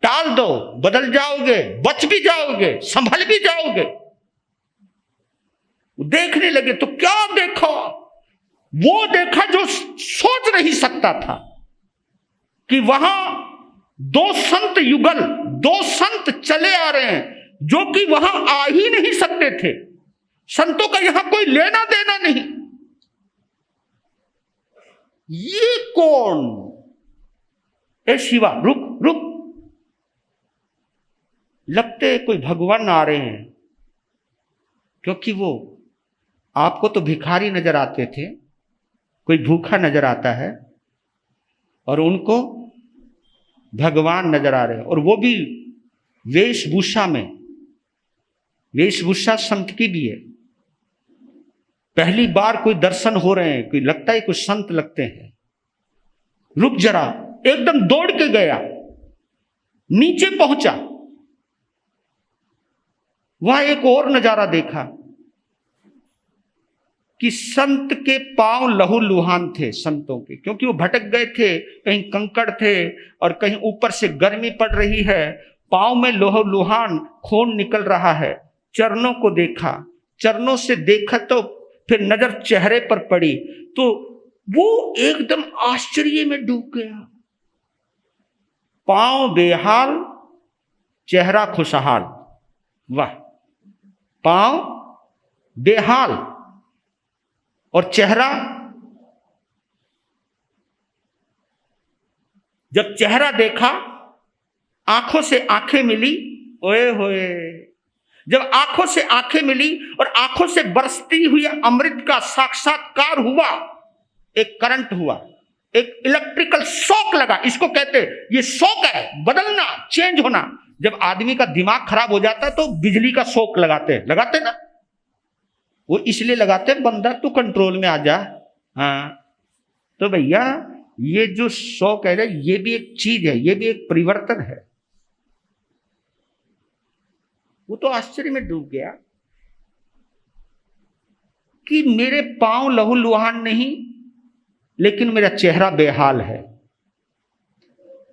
टाल दो, बदल जाओगे, बच भी जाओगे, संभल भी जाओगे। देखने लगे तो क्या देखो, वो देखा जो सोच नहीं सकता था कि वहां दो संत युगल, दो संत चले आ रहे हैं जो कि वहां आ ही नहीं सकते थे। संतों का यहां कोई लेना देना नहीं। ये कौन? ए शिवा रुक रुक, लगते कोई भगवान आ रहे हैं, क्योंकि वो आपको तो भिखारी नजर आते थे, कोई भूखा नजर आता है, और उनको भगवान नजर आ रहे हैं, और वो भी वेशभूषा में। वेशभूषा संत की भी है। पहली बार कोई दर्शन हो रहे हैं, कोई लगता है कुछ संत लगते हैं। रुक जरा, एकदम दौड़ के गया, नीचे पहुंचा, वहां एक और नजारा देखा कि संत के पांव लहूलुहान थे, संतों के, क्योंकि वो भटक गए थे, कहीं कंकड़ थे और कहीं ऊपर से गर्मी पड़ रही है, पांव में लहूलुहान खून निकल रहा है। चरणों को देखा, चरणों से देखा तो फिर नजर चेहरे पर पड़ी, तो वो एकदम आश्चर्य में डूब गया। पांव बेहाल, चेहरा खुशहाल। वाह, पांव बेहाल और चेहरा, जब चेहरा देखा, आंखों से आंखें मिली, ओए होए, जब आंखों से आंखें मिली और आंखों से बरसती हुई अमृत का साक्षात्कार हुआ, एक करंट हुआ, एक इलेक्ट्रिकल शॉक लगा। इसको कहते, ये शॉक है, बदलना, चेंज होना। जब आदमी का दिमाग खराब हो जाता है तो बिजली का शॉक लगाते ना, वो इसलिए लगाते, बंदा तू कंट्रोल में आ जा। हाँ, तो भैया ये जो शौक है, ये भी एक चीज है, ये भी एक परिवर्तन है। वो तो आश्चर्य में डूब गया कि मेरे पांव लहूलुहान नहीं, लेकिन मेरा चेहरा बेहाल है।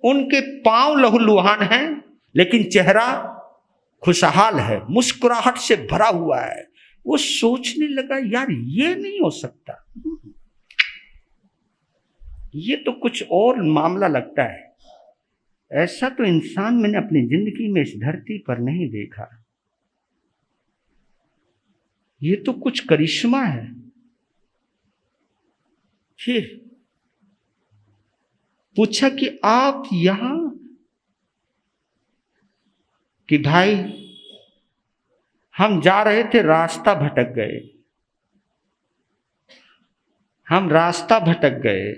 उनके पांव लहूलुहान हैं, लेकिन चेहरा खुशहाल है, मुस्कुराहट से भरा हुआ है। वो सोचने लगा, यार ये नहीं हो सकता, ये तो कुछ और मामला लगता है। ऐसा तो इंसान मैंने अपनी जिंदगी में इस धरती पर नहीं देखा। ये तो कुछ करिश्मा है। फिर पूछा कि आप यहां, कि भाई हम जा रहे थे, रास्ता भटक गए, हम रास्ता भटक गए,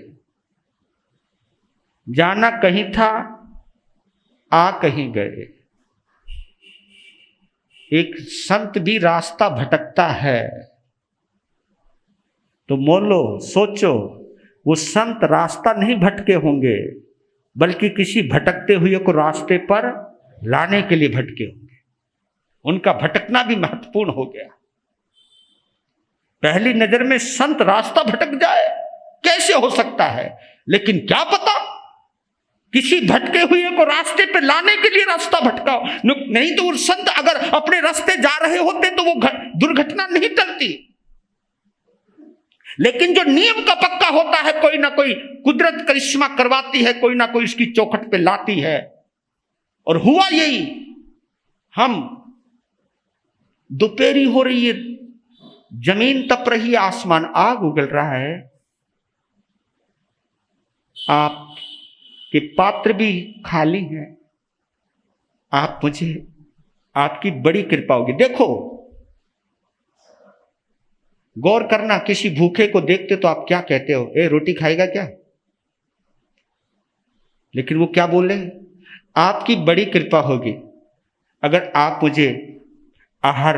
जाना कहीं था, आ कहीं गए। एक संत भी रास्ता भटकता है, तो मोलो, सोचो, वो संत रास्ता नहीं भटके होंगे, बल्कि किसी भटकते हुए को रास्ते पर लाने के लिए भटके होंगे। उनका भटकना भी महत्वपूर्ण हो गया। पहली नजर में संत रास्ता भटक जाए, कैसे हो सकता है? लेकिन क्या पता, किसी भटके हुए को रास्ते पे लाने के लिए रास्ता भटकाओ। नहीं तो वो संत अगर अपने रास्ते जा रहे होते तो वो दुर्घटना नहीं टलती। लेकिन जो नियम का पक्का होता है, कोई ना कोई कुदरत करिश्मा करवाती है, कोई ना कोई उसकी चौखट पे लाती है। और हुआ यही, हम दोपहरी हो रही है, जमीन तप रही है, आसमान आग उगल रहा है, आप के पात्र भी खाली हैं, आप मुझे, आपकी बड़ी कृपा होगी। देखो, गौर करना, किसी भूखे को देखते तो आप क्या कहते हो? ए, रोटी खाएगा क्या? लेकिन वो क्या बोले? आपकी बड़ी कृपा होगी अगर आप मुझे आहार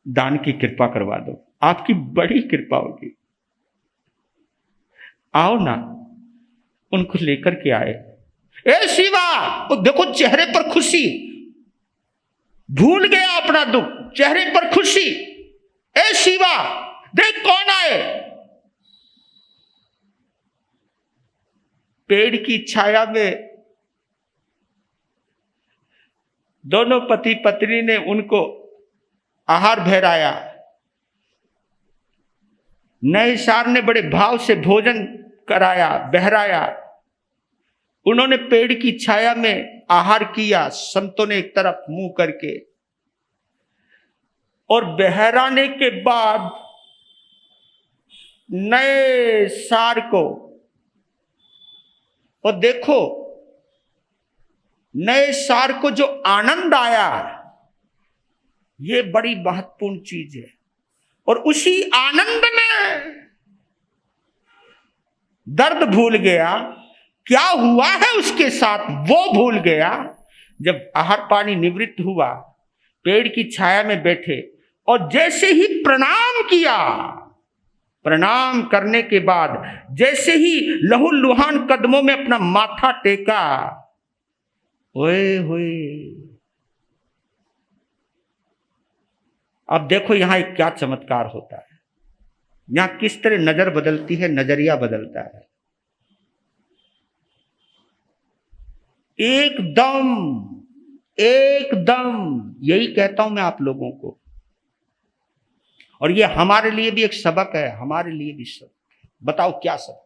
दान की कृपा करवा दो, आपकी बड़ी कृपा होगी। आओ ना। उनको लेकर के आए। ए शिवा, वो देखो चेहरे पर खुशी, भूल गया अपना दुख, चेहरे पर खुशी। ए शिवा, देख कौन आए। पेड़ की छाया में दोनों पति पत्नी ने उनको आहार भराया। नए सार ने बड़े भाव से भोजन कराया, बहराया। उन्होंने पेड़ की छाया में आहार किया, संतों ने एक तरफ मुंह करके, और बहराने के बाद नए सार को, और देखो नए सार को जो आनंद आया, ये बड़ी महत्वपूर्ण चीज है। और उसी आनंद में दर्द भूल गया, क्या हुआ है उसके साथ वो भूल गया। जब आहार पानी निवृत्त हुआ, पेड़ की छाया में बैठे, और जैसे ही प्रणाम किया, प्रणाम करने के बाद जैसे ही लहूलुहान कदमों में अपना माथा टेका, ओए होए, अब देखो यहां एक क्या चमत्कार होता है, यहां किस तरह नजर बदलती है, नजरिया बदलता है। एकदम एकदम यही कहता हूं मैं आप लोगों को, और ये हमारे लिए भी एक सबक है, हमारे लिए भी सबक। बताओ क्या सबक?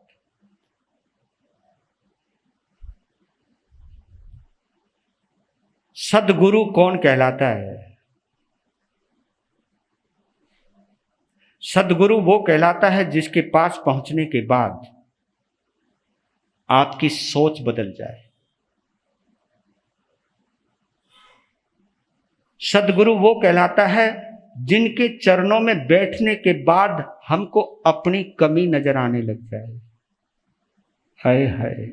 सदगुरु कौन कहलाता है? सदगुरु वो कहलाता है जिसके पास पहुंचने के बाद आपकी सोच बदल जाए। सदगुरु वो कहलाता है जिनके चरणों में बैठने के बाद हमको अपनी कमी नजर आने लग जाए। हाय हाय।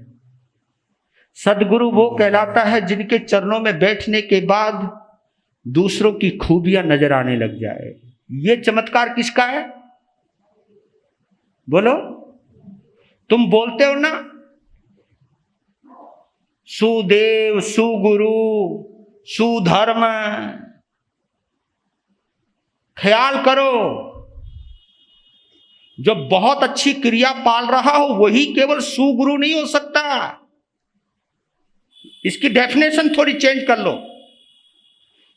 सदगुरु वो कहलाता है जिनके चरणों में बैठने के बाद दूसरों की खूबियां नजर आने लग जाए। ये चमत्कार किसका है? बोलो, तुम बोलते हो ना, सुदेव, सुगुरु, सुधर्म। ख्याल करो, जो बहुत अच्छी क्रिया पाल रहा हो वही केवल सुगुरु नहीं हो सकता। इसकी डेफिनेशन थोड़ी चेंज कर लो।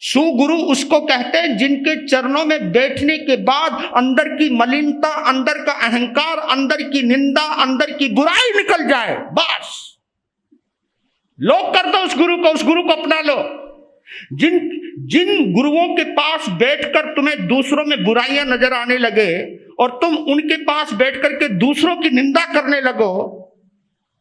सुगुरु उसको कहते हैं जिनके चरणों में बैठने के बाद अंदर की मलिनता, अंदर का अहंकार, अंदर की निंदा, अंदर की बुराई निकल जाए। बस लोग कर दो उस गुरु को अपना लो। जिन गुरुओं के पास बैठकर तुम्हें दूसरों में बुराइयां नजर आने लगे और तुम उनके पास बैठकर के दूसरों की निंदा करने लगो,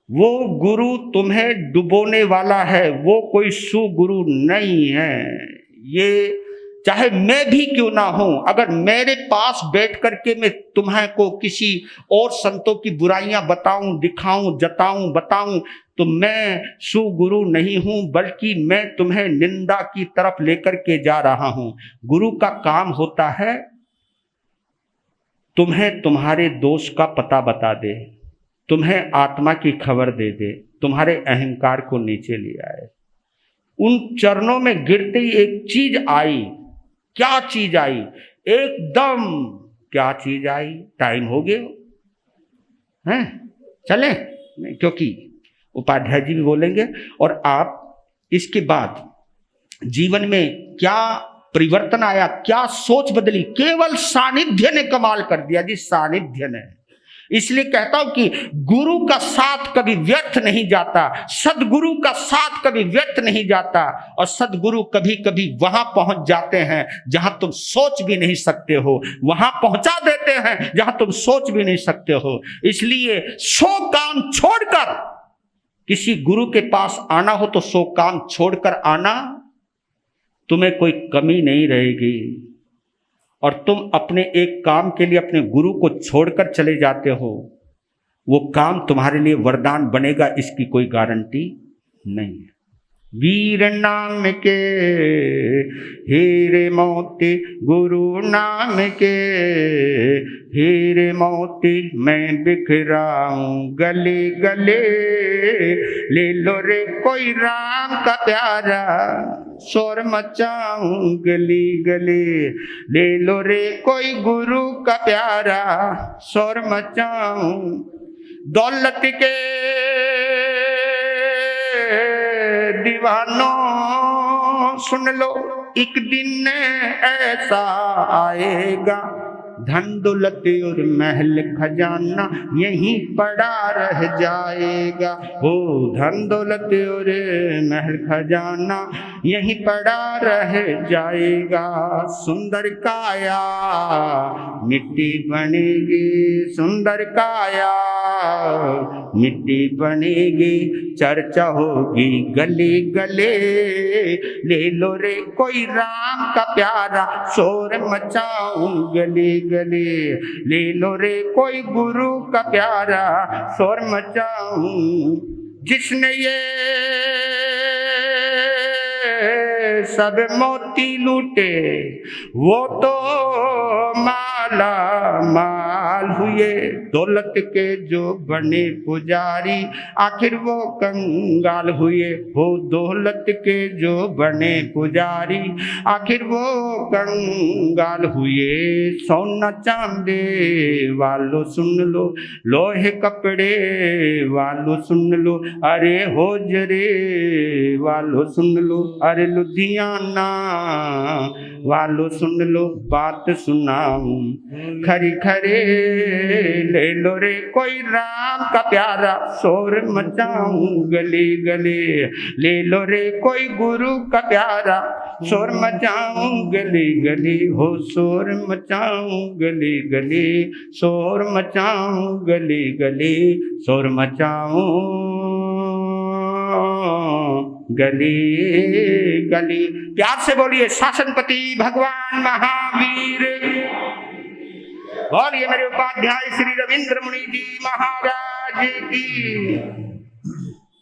वो गुरु तुम्हें डुबोने वाला है, वो कोई सुगुरु नहीं है। ये चाहे मैं भी क्यों ना हूं, अगर मेरे पास बैठ करके मैं तुम्हें को किसी और संतों की बुराइयां बताऊं, दिखाऊं, जताऊं, बताऊं, तो मैं सुगुरु नहीं हूं, बल्कि मैं तुम्हें निंदा की तरफ लेकर के जा रहा हूं। गुरु का काम होता है तुम्हें तुम्हारे दोष का पता बता दे, तुम्हें आत्मा की खबर दे दे, तुम्हारे अहंकार को नीचे ले आए। उन चरणों में गिरते ही एक चीज आई। क्या चीज आई? एकदम क्या चीज आई? टाइम हो गया है, चले, क्योंकि उपाध्याय जी भी बोलेंगे। और आप इसके बाद जीवन में क्या परिवर्तन आया, क्या सोच बदली, केवल सानिध्य ने कमाल कर दिया जी, सानिध्य ने। इसलिए कहता हूं कि गुरु का साथ कभी व्यर्थ नहीं जाता, सदगुरु का साथ कभी व्यर्थ नहीं जाता। और सदगुरु कभी कभी वहां पहुंच जाते हैं जहां तुम सोच भी नहीं सकते हो, वहां पहुंचा देते हैं जहां तुम सोच भी नहीं सकते हो। इसलिए 100 काम छोड़कर किसी गुरु के पास आना हो तो 100 काम छोड़कर आना, तुम्हें कोई कमी नहीं रहेगी। और तुम अपने एक काम के लिए अपने गुरु को छोड़कर चले जाते हो, वो काम तुम्हारे लिए वरदान बनेगा, इसकी कोई गारंटी नहीं है। वीर नाम के हीरे मोती, गुरु नाम के हीरे मोती, मैं बिखराऊं गले गले, ले लो रे कोई राम का प्यारा, शोर मचाऊं गली गली, ले लो रे कोई गुरु का प्यारा, शोर मचाऊं। दौलत के दीवानों सुन लो, एक दिन ऐसा आएगा, धन दौलत और महल खजाना यहीं पड़ा रह जाएगा। हो धन दौलत और महल खजाना यहीं पड़ा रह जाएगा। सुंदर काया मिट्टी बनेगी, सुंदर काया मिट्टी बनेगी, चर्चा होगी गली गले। ले लो रे कोई राम का प्यारा, शोर मचाऊं गली गली। ले लो रे कोई गुरु का प्यारा, शोर मचाऊं। जिसने ये सब मोती लूटे वो तो माला माल हुए। दौलत के जो बने पुजारी आखिर वो कंगाल हुए। हो दौलत के जो बने पुजारी आखिर वो कंगाल हुए। सोना चांदी वालों सुन लो, लोहे कपड़े वालों सुन लो, अरे होजरे वालों सुन लो, अरे लुधियाना वालों सुन लो, बात सुनाऊं खरी खरे। ले लो रे कोई राम का प्यारा, शोर मचाऊं गली गली। ले लो रे कोई गुरु का प्यारा, शोर मचाऊं गली गली। हो शोर मचाऊं गली गली, शोर मचाऊं गली गली, शोर मचाऊं गली गली। प्यार से बोलिए शासनपति भगवान महावीर। बोलिए मेरे उपाध्याय श्री रविंद्र मुनि जी महाराज की।